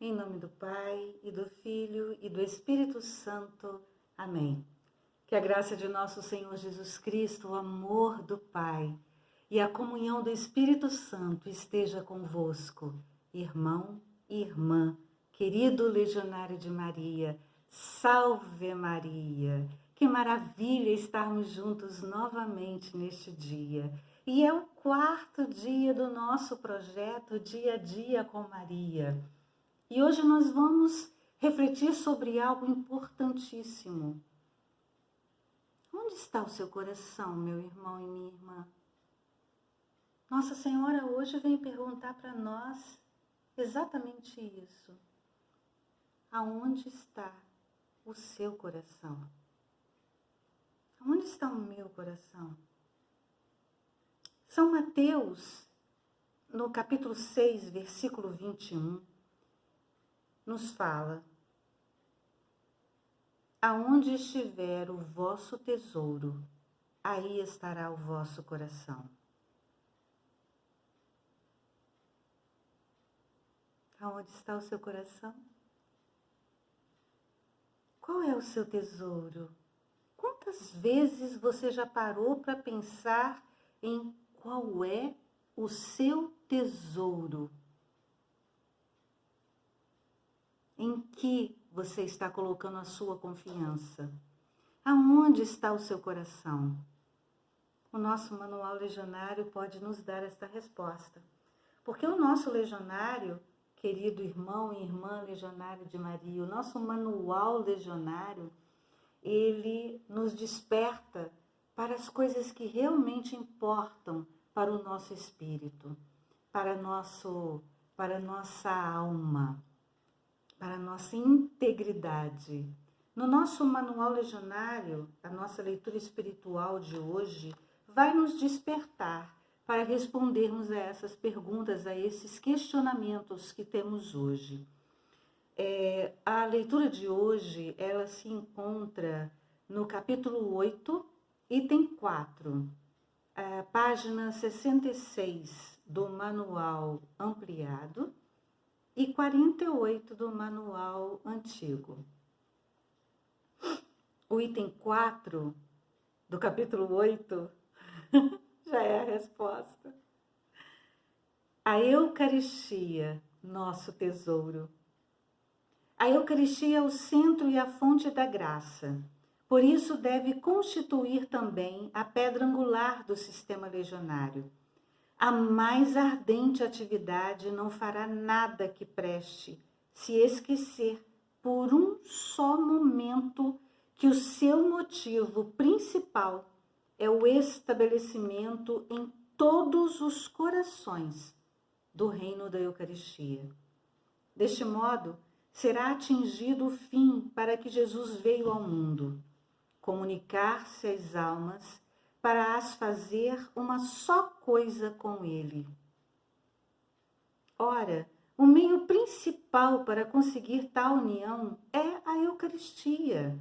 Em nome do Pai, e do Filho, e do Espírito Santo. Amém. Que a graça de nosso Senhor Jesus Cristo, o amor do Pai e a comunhão do Espírito Santo esteja convosco, irmão e irmã, querido legionário de Maria. Salve Maria! Que maravilha estarmos juntos novamente neste dia. E é o 4º dia do nosso projeto Dia a Dia com Maria. E hoje nós vamos refletir sobre algo importantíssimo. Onde está o seu coração, meu irmão e minha irmã? Nossa Senhora hoje vem perguntar para nós exatamente isso. Aonde está o seu coração? Aonde está o meu coração? São Mateus, no capítulo 6, versículo 21, nos fala: aonde estiver o vosso tesouro, aí estará o vosso coração. Aonde está o seu coração? Qual é o seu tesouro? Quantas vezes você já parou para pensar em qual é o seu tesouro? Em que você está colocando a sua confiança? Aonde está o seu coração? O nosso manual legionário pode nos dar esta resposta. Porque o nosso legionário, querido irmão e irmã legionário de Maria, o nosso manual legionário, ele nos desperta para as coisas que realmente importam para o nosso espírito, para nossa alma, para a nossa integridade. No nosso manual legionário, a nossa leitura espiritual de hoje vai nos despertar para respondermos a essas perguntas, a esses questionamentos que temos hoje. A leitura de hoje, ela se encontra no capítulo 8, item 4, página 66 do manual ampliado e 48 do manual antigo. O item 4 do capítulo 8 já é a resposta. A Eucaristia, nosso tesouro. A Eucaristia é o centro e a fonte da graça. Por isso deve constituir também a pedra angular do sistema legionário. A mais ardente atividade não fará nada que preste se esquecer por um só momento que o seu motivo principal é o estabelecimento em todos os corações do reino da Eucaristia. Deste modo, será atingido o fim para que Jesus veio ao mundo, comunicar-se às almas para as fazer uma só coisa com ele. Ora, o meio principal para conseguir tal união é a Eucaristia.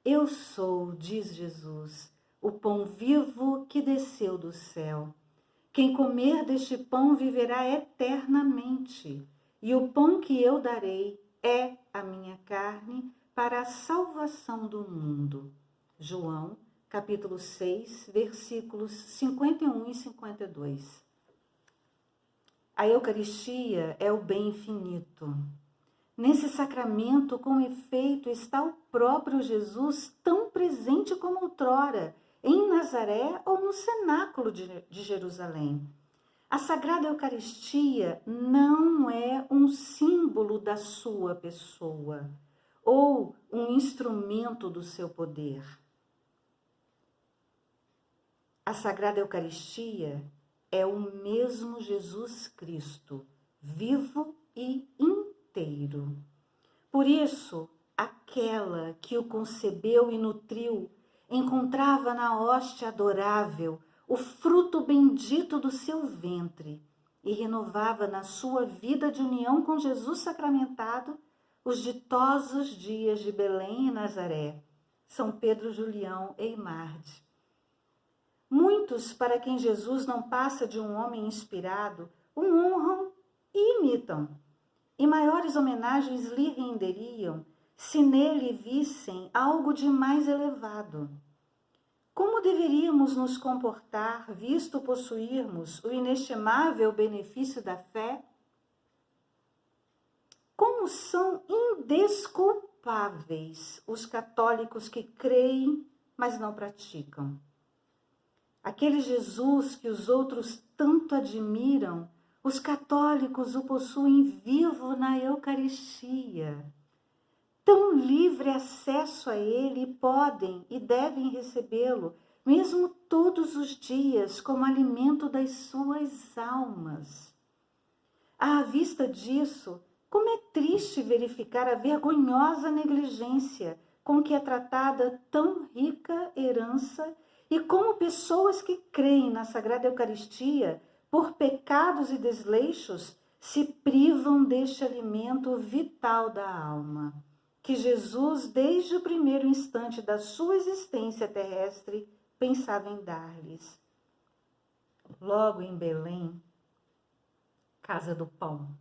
Eu sou, diz Jesus, o pão vivo que desceu do céu. Quem comer deste pão viverá eternamente, e o pão que eu darei é a minha carne para a salvação do mundo. João, capítulo 6, versículos 51 e 52. A Eucaristia é o bem infinito. Nesse sacramento, com efeito, está o próprio Jesus tão presente como outrora, em Nazaré ou no cenáculo de Jerusalém. A Sagrada Eucaristia não é um símbolo da sua pessoa ou um instrumento do seu poder. A Sagrada Eucaristia é o mesmo Jesus Cristo, vivo e inteiro. Por isso, aquela que o concebeu e nutriu encontrava na hóstia adorável o fruto bendito do seu ventre e renovava na sua vida de união com Jesus sacramentado os ditosos dias de Belém e Nazaré, São Pedro Julião e Imarde. Muitos, para quem Jesus não passa de um homem inspirado, o honram e imitam. e maiores homenagens lhe renderiam se nele vissem algo de mais elevado. Como deveríamos nos comportar, visto possuirmos o inestimável benefício da fé? Como são indesculpáveis os católicos que creem, mas não praticam. Aquele Jesus que os outros tanto admiram, os católicos o possuem vivo na Eucaristia. Tão livre acesso a ele, podem e devem recebê-lo, mesmo todos os dias, como alimento das suas almas. À vista disso, como é triste verificar a vergonhosa negligência com que é tratada tão rica herança e como pessoas que creem na Sagrada Eucaristia, por pecados e desleixos, se privam deste alimento vital da alma, que Jesus, desde o primeiro instante da sua existência terrestre, pensava em dar-lhes. Logo em Belém, casa do pão,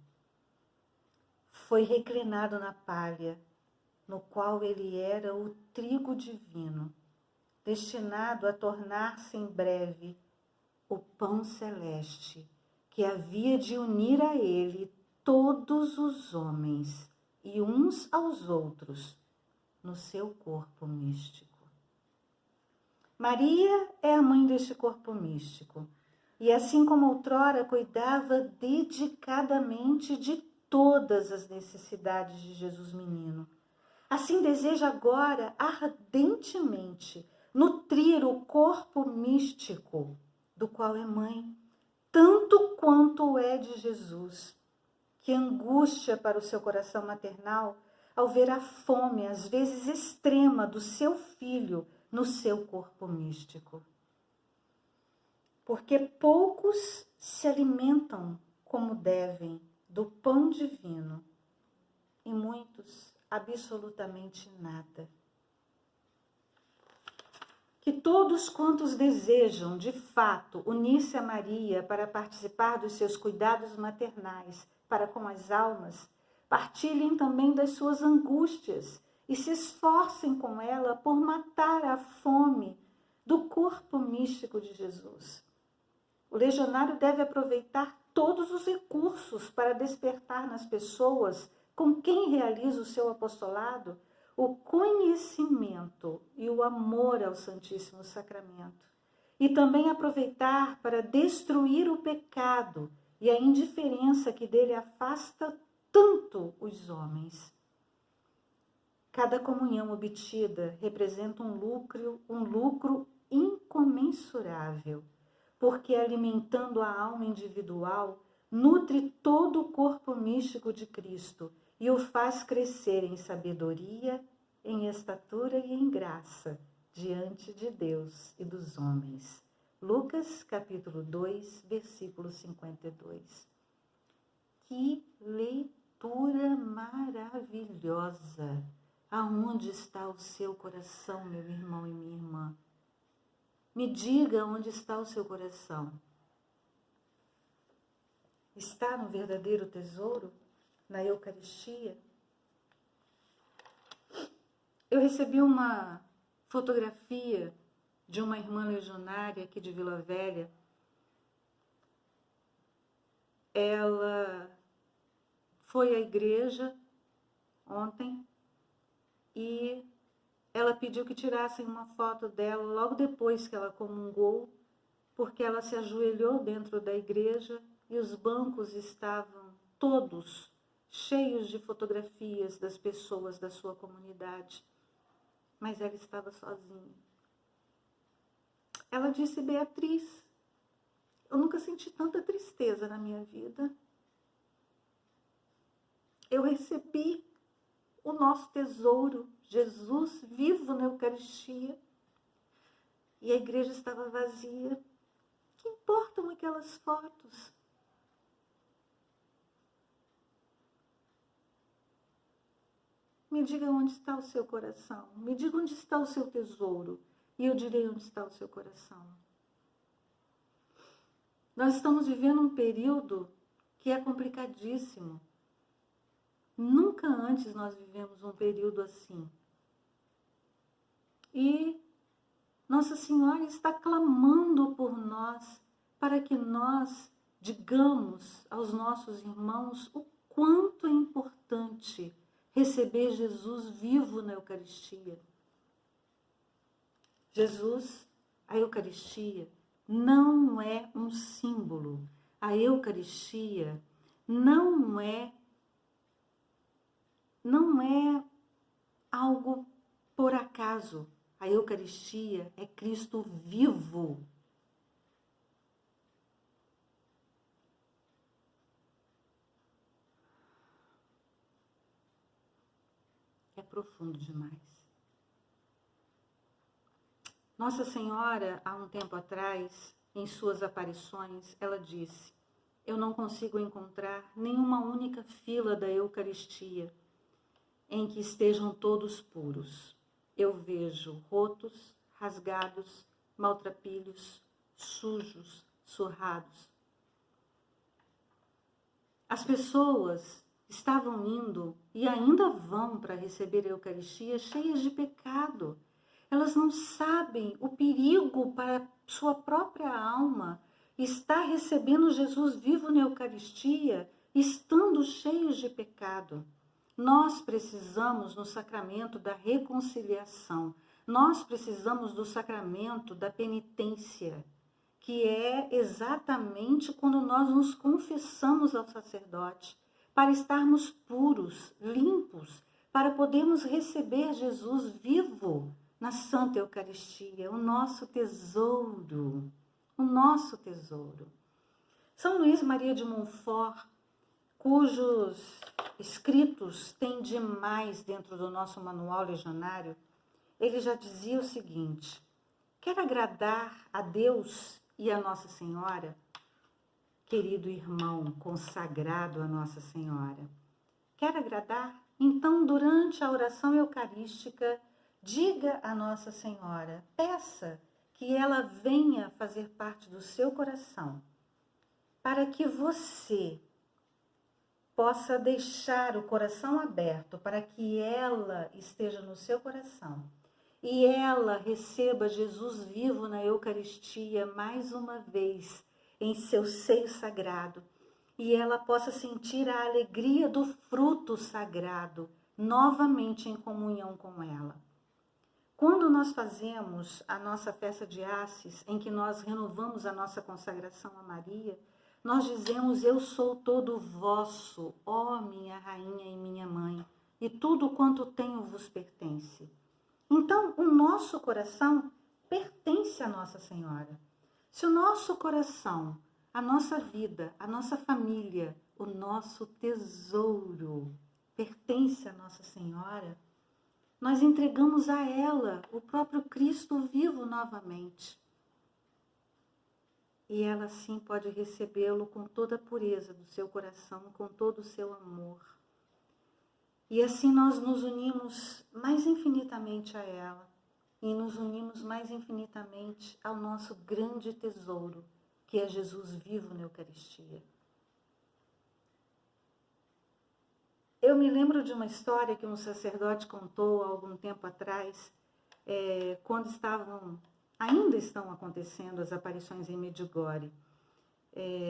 foi reclinado na palha, no qual ele era o trigo divino, destinado a tornar-se em breve o pão celeste, que havia de unir a ele todos os homens e uns aos outros no seu corpo místico. Maria é a mãe deste corpo místico, e assim como outrora cuidava dedicadamente de todas as necessidades de Jesus menino, assim deseja agora ardentemente nutrir o corpo místico do qual é mãe, tanto quanto é de Jesus. Que angústia para o seu coração maternal ao ver a fome, às vezes extrema, do seu filho no seu corpo místico. Porque poucos se alimentam como devem do pão divino e muitos absolutamente nada. Que todos quantos desejam, de fato, unir-se a Maria para participar dos seus cuidados maternais para com as almas, partilhem também das suas angústias e se esforcem com ela por matar a fome do corpo místico de Jesus. O legionário deve aproveitar todos os recursos para despertar nas pessoas com quem realiza o seu apostolado o conhecimento e o amor ao Santíssimo Sacramento. E também aproveitar para destruir o pecado e a indiferença que dele afasta tanto os homens. Cada comunhão obtida representa um lucro incomensurável, porque alimentando a alma individual, nutre todo o corpo místico de Cristo e o faz crescer em sabedoria, em estatura e em graça, diante de Deus e dos homens. Lucas, capítulo 2, versículo 52. Que leitura maravilhosa! Aonde está o seu coração, meu irmão e minha irmã? Me diga onde está o seu coração. Está no verdadeiro tesouro? Na Eucaristia? Eu recebi uma fotografia de uma irmã legionária aqui de Vila Velha. Ela foi à igreja ontem e ela pediu que tirassem uma foto dela logo depois que ela comungou, porque ela se ajoelhou dentro da igreja e os bancos estavam todos cheios de fotografias das pessoas da sua comunidade. Mas ela estava sozinha. Ela disse: Beatriz, eu nunca senti tanta tristeza na minha vida. Eu recebi o nosso tesouro, Jesus vivo na Eucaristia, e a igreja estava vazia. Que importam aquelas fotos? Me diga onde está o seu coração. Me diga onde está o seu tesouro. E eu direi onde está o seu coração. Nós estamos vivendo um período que é complicadíssimo. Nunca antes nós vivemos um período assim. E Nossa Senhora está clamando por nós para que nós digamos aos nossos irmãos o quanto é importante receber Jesus vivo na Eucaristia. Jesus, a Eucaristia, não é um símbolo. A Eucaristia não é algo por acaso. A Eucaristia é Cristo vivo. É profundo demais. Nossa Senhora, há um tempo atrás, em suas aparições, ela disse: eu não consigo encontrar nenhuma única fila da Eucaristia em que estejam todos puros. Eu vejo rotos, rasgados, maltrapilhos, sujos, surrados. As pessoas estavam indo e ainda vão para receber a Eucaristia cheias de pecado. Elas não sabem o perigo para sua própria alma estar recebendo Jesus vivo na Eucaristia, estando cheios de pecado. Nós precisamos no sacramento da reconciliação, nós precisamos do sacramento da penitência, que é exatamente quando nós nos confessamos ao sacerdote, para estarmos puros, limpos, para podermos receber Jesus vivo na Santa Eucaristia, o nosso tesouro, o nosso tesouro. São Luís Maria de Montfort, cujos escritos tem demais dentro do nosso manual legionário, ele já dizia o seguinte: quer agradar a Deus e a Nossa Senhora, querido irmão consagrado a Nossa Senhora, quer agradar? Então, durante a oração eucarística, diga a Nossa Senhora, peça que ela venha fazer parte do seu coração, para que você possa deixar o coração aberto, para que ela esteja no seu coração e ela receba Jesus vivo na Eucaristia mais uma vez em seu seio sagrado, e ela possa sentir a alegria do fruto sagrado novamente em comunhão com ela. Quando nós fazemos a nossa festa de Assis, em que nós renovamos a nossa consagração a Maria, nós dizemos: eu sou todo vosso, ó minha rainha e minha mãe, e tudo quanto tenho vos pertence. Então, o nosso coração pertence a Nossa Senhora. Se o nosso coração, a nossa vida, a nossa família, o nosso tesouro pertence a Nossa Senhora, nós entregamos a ela o próprio Cristo vivo novamente. E ela sim pode recebê-lo com toda a pureza do seu coração, com todo o seu amor. E assim nós nos unimos mais infinitamente a ela e nos unimos mais infinitamente ao nosso grande tesouro, que é Jesus vivo na Eucaristia. Eu me lembro de uma história que um sacerdote contou há algum tempo atrás, quando ainda estão acontecendo as aparições em Medjugorje,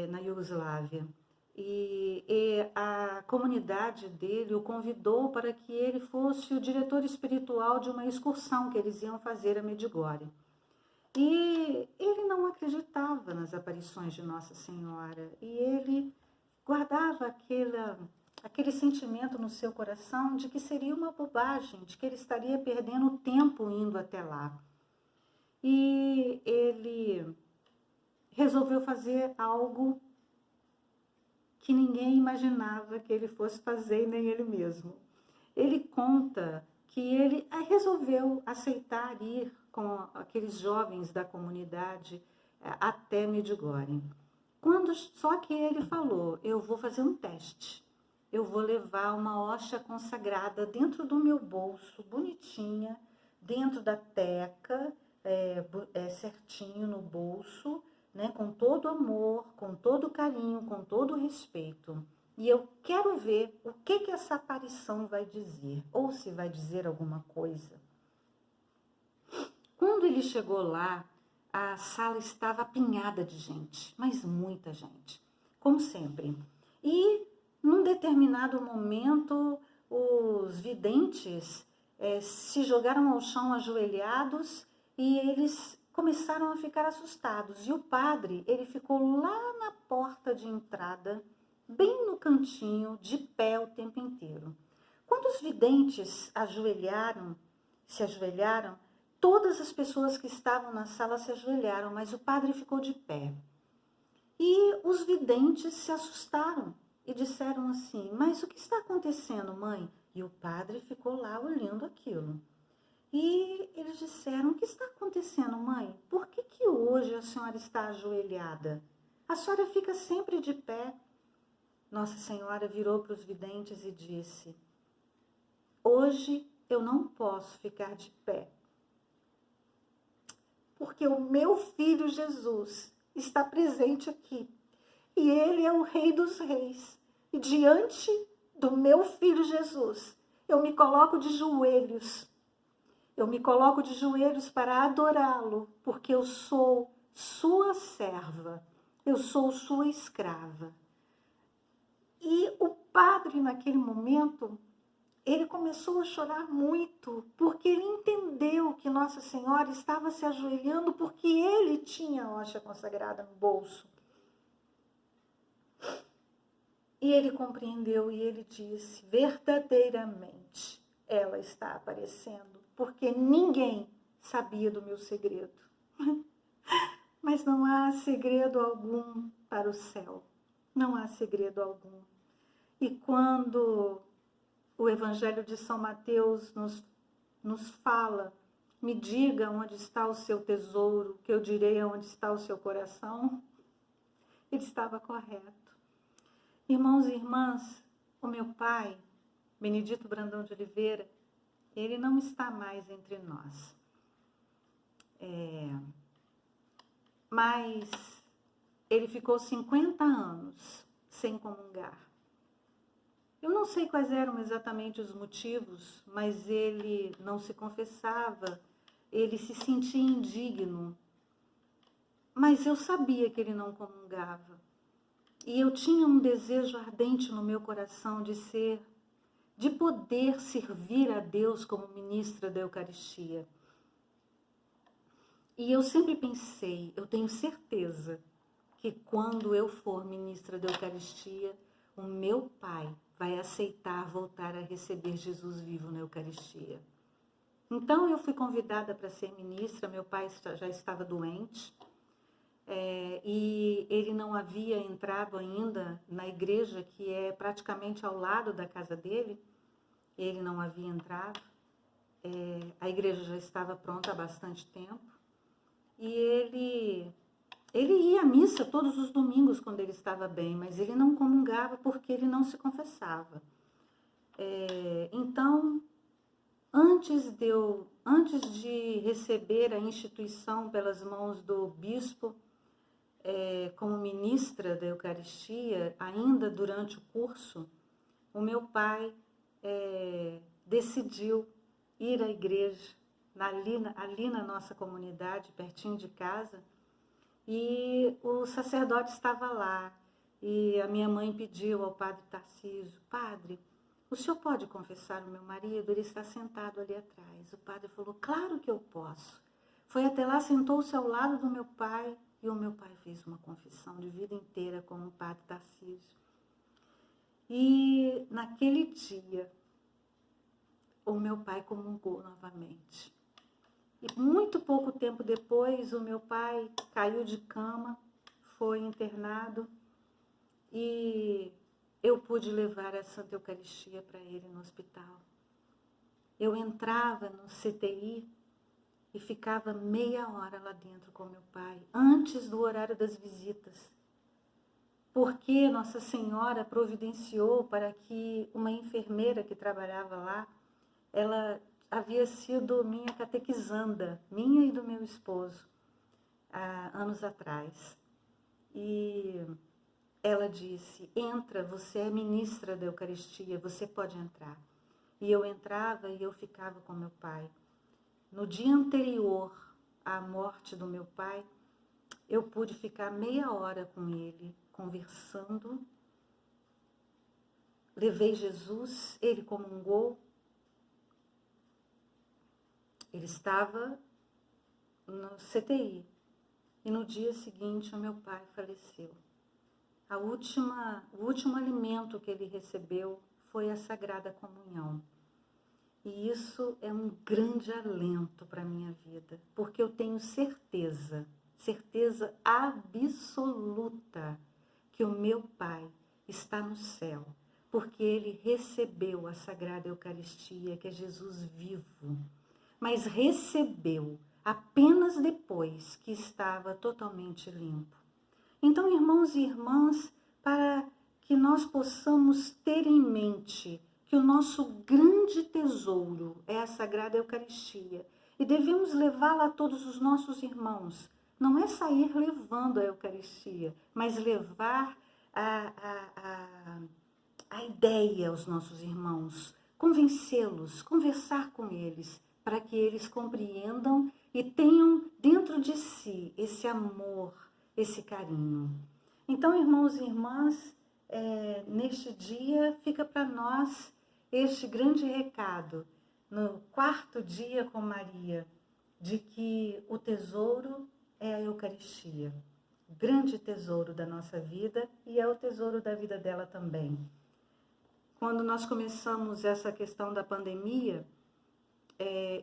na Iugoslávia. E a comunidade dele o convidou para que ele fosse o diretor espiritual de uma excursão que eles iam fazer a Medjugorje. E ele não acreditava nas aparições de Nossa Senhora, e ele guardava aquele sentimento no seu coração de que seria uma bobagem, de que ele estaria perdendo tempo indo até lá. E ele resolveu fazer algo que ninguém imaginava que ele fosse fazer, nem ele mesmo. Ele conta que ele resolveu aceitar ir com aqueles jovens da comunidade até Medjugorje. Só que ele falou: eu vou fazer um teste. Eu vou levar uma hóstia consagrada dentro do meu bolso, bonitinha, dentro da teca, certinho no bolso, né, com todo amor, com todo carinho, com todo respeito. E eu quero ver o que essa aparição vai dizer, ou se vai dizer alguma coisa. Quando ele chegou lá, a sala estava apinhada de gente, mas muita gente, como sempre. E, num determinado momento, os videntes se jogaram ao chão ajoelhados e eles começaram a ficar assustados. E o padre, ele ficou lá na porta de entrada, bem no cantinho, de pé o tempo inteiro. Quando os videntes se ajoelharam, todas as pessoas que estavam na sala se ajoelharam, mas o padre ficou de pé. E os videntes se assustaram e disseram assim: mas o que está acontecendo, mãe? E o padre ficou lá olhando aquilo. E eles disseram: o que está acontecendo, mãe? Por que hoje a senhora está ajoelhada? A senhora fica sempre de pé. Nossa Senhora virou para os videntes e disse: hoje eu não posso ficar de pé, porque o meu filho Jesus está presente aqui. E ele é o Rei dos Reis. E diante do meu filho Jesus, eu me coloco de joelhos. Eu me coloco de joelhos para adorá-lo, porque eu sou sua serva. Eu sou sua escrava. E o padre, naquele momento, ele começou a chorar muito, porque ele entendeu que Nossa Senhora estava se ajoelhando porque ele tinha a hóstia consagrada no bolso. E ele compreendeu e ele disse: verdadeiramente ela está aparecendo, porque ninguém sabia do meu segredo. Mas não há segredo algum para o céu, não há segredo algum. E quando o Evangelho de São Mateus nos fala: me diga onde está o seu tesouro, que eu direi onde está o seu coração, ele estava correto. Irmãos e irmãs, o meu pai, Benedito Brandão de Oliveira, ele não está mais entre nós. Mas ele ficou 50 anos sem comungar. Eu não sei quais eram exatamente os motivos, mas ele não se confessava, ele se sentia indigno. Mas eu sabia que ele não comungava. E eu tinha um desejo ardente no meu coração de poder servir a Deus como ministra da Eucaristia. E eu sempre pensei, eu tenho certeza, que quando eu for ministra da Eucaristia, o meu pai vai aceitar voltar a receber Jesus vivo na Eucaristia. Então eu fui convidada para ser ministra, meu pai já estava doente, e ele não havia entrado ainda na igreja que é praticamente ao lado da casa dele, ele não havia entrado, a igreja já estava pronta há bastante tempo, e ele ia à missa todos os domingos quando ele estava bem, mas ele não comungava porque ele não se confessava. Então, antes de receber a instituição pelas mãos do bispo, como ministra da Eucaristia, ainda durante o curso, o meu pai decidiu ir à igreja, ali na nossa comunidade, pertinho de casa, e o sacerdote estava lá, e a minha mãe pediu ao padre Tarcísio: padre, o senhor pode confessar o meu marido? Ele está sentado ali atrás. O padre falou: claro que eu posso. Foi até lá, sentou-se ao lado do meu pai, e o meu pai fez uma confissão de vida inteira com o padre Tarcísio. E naquele dia, o meu pai comungou novamente. E muito pouco tempo depois, o meu pai caiu de cama, foi internado, e eu pude levar a Santa Eucaristia para ele no hospital. Eu entrava no CTI e ficava meia hora lá dentro com meu pai, antes do horário das visitas, porque Nossa Senhora providenciou para que uma enfermeira que trabalhava lá, ela havia sido minha catequizanda, minha e do meu esposo, há anos atrás. E ela disse, entra, você é ministra da Eucaristia, você pode entrar. E eu entrava e eu ficava com meu pai. No dia anterior à morte do meu pai, eu pude ficar meia hora com ele, conversando. Levei Jesus, ele comungou. Ele estava no CTI. E no dia seguinte, o meu pai faleceu. O último alimento que ele recebeu foi a Sagrada Comunhão. E isso é um grande alento para a minha vida, porque eu tenho certeza absoluta que o meu pai está no céu, porque ele recebeu a Sagrada Eucaristia, que é Jesus vivo, mas recebeu apenas depois que estava totalmente limpo. Então, irmãos e irmãs, para que nós possamos ter em mente que o nosso grande tesouro é a Sagrada Eucaristia e devemos levá-la a todos os nossos irmãos. Não é sair levando a Eucaristia, mas levar a ideia aos nossos irmãos, convencê-los, conversar com eles, para que eles compreendam e tenham dentro de si esse amor, esse carinho. Então, irmãos e irmãs, neste dia fica para nós este grande recado, no 4º dia com Maria, de que o tesouro é a Eucaristia, o grande tesouro da nossa vida e é o tesouro da vida dela também. Quando nós começamos essa questão da pandemia,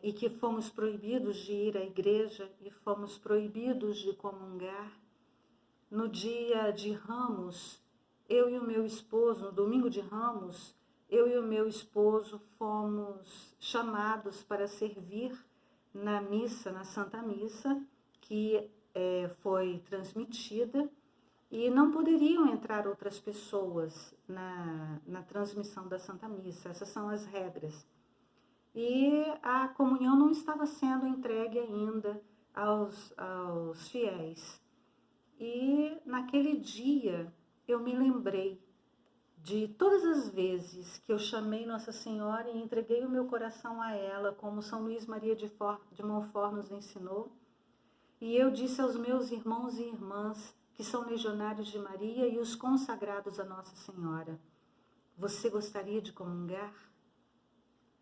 e que fomos proibidos de ir à igreja e fomos proibidos de comungar, no dia de Ramos, eu e o meu esposo, no domingo de Ramos, eu e o meu esposo fomos chamados para servir na missa, na Santa Missa, que foi transmitida, e não poderiam entrar outras pessoas na transmissão da Santa Missa. Essas são as regras. E a comunhão não estava sendo entregue ainda aos fiéis. E naquele dia eu me lembrei de todas as vezes que eu chamei Nossa Senhora e entreguei o meu coração a ela, como São Luís Maria de Montfort nos ensinou. E eu disse aos meus irmãos e irmãs que são legionários de Maria e os consagrados a Nossa Senhora: você gostaria de comungar?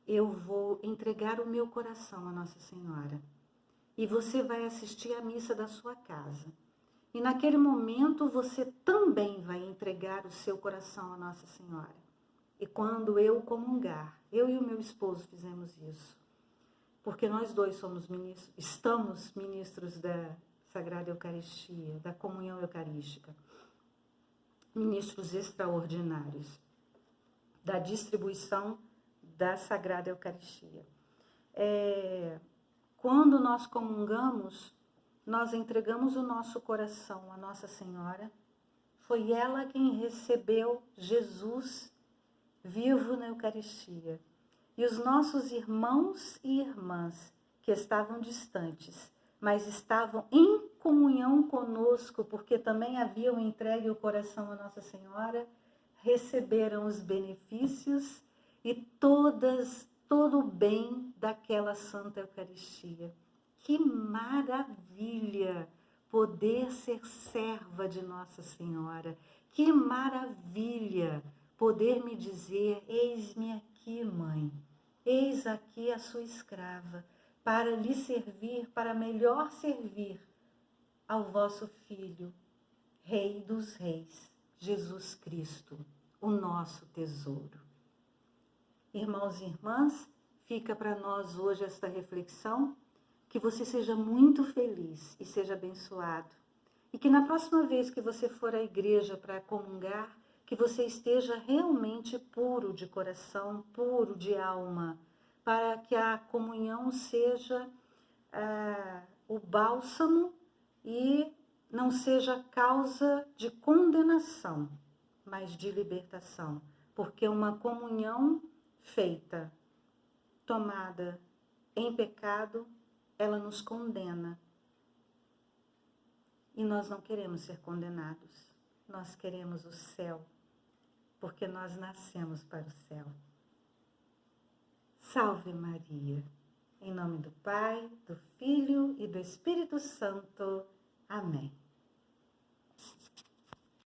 Eu vou entregar o meu coração a Nossa Senhora. E você vai assistir à missa da sua casa. E naquele momento você também vai entregar o seu coração a Nossa Senhora. E quando eu comungar, eu e o meu esposo fizemos isso. Porque nós dois estamos ministros da Sagrada Eucaristia, da comunhão eucarística. Ministros extraordinários da distribuição da Sagrada Eucaristia. Quando nós comungamos, nós entregamos o nosso coração a Nossa Senhora. Foi ela quem recebeu Jesus vivo na Eucaristia. E os nossos irmãos e irmãs que estavam distantes, mas estavam em comunhão conosco, porque também haviam entregue o coração a Nossa Senhora, receberam os benefícios e todo o bem daquela Santa Eucaristia. Que maravilha poder ser serva de Nossa Senhora. Que maravilha poder me dizer: eis-me aqui, mãe, eis aqui a sua escrava, para lhe servir, para melhor servir ao vosso Filho, Rei dos Reis, Jesus Cristo, o nosso tesouro. Irmãos e irmãs, fica para nós hoje esta reflexão, que você seja muito feliz e seja abençoado. E que na próxima vez que você for à igreja para comungar, que você esteja realmente puro de coração, puro de alma, para que a comunhão seja o bálsamo e não seja causa de condenação, mas de libertação. Porque uma comunhão feita, tomada em pecado, ela nos condena. E nós não queremos ser condenados. nós queremos o céu, porque nós nascemos para o céu. Salve Maria, em nome do Pai, do Filho e do Espírito Santo. Amém.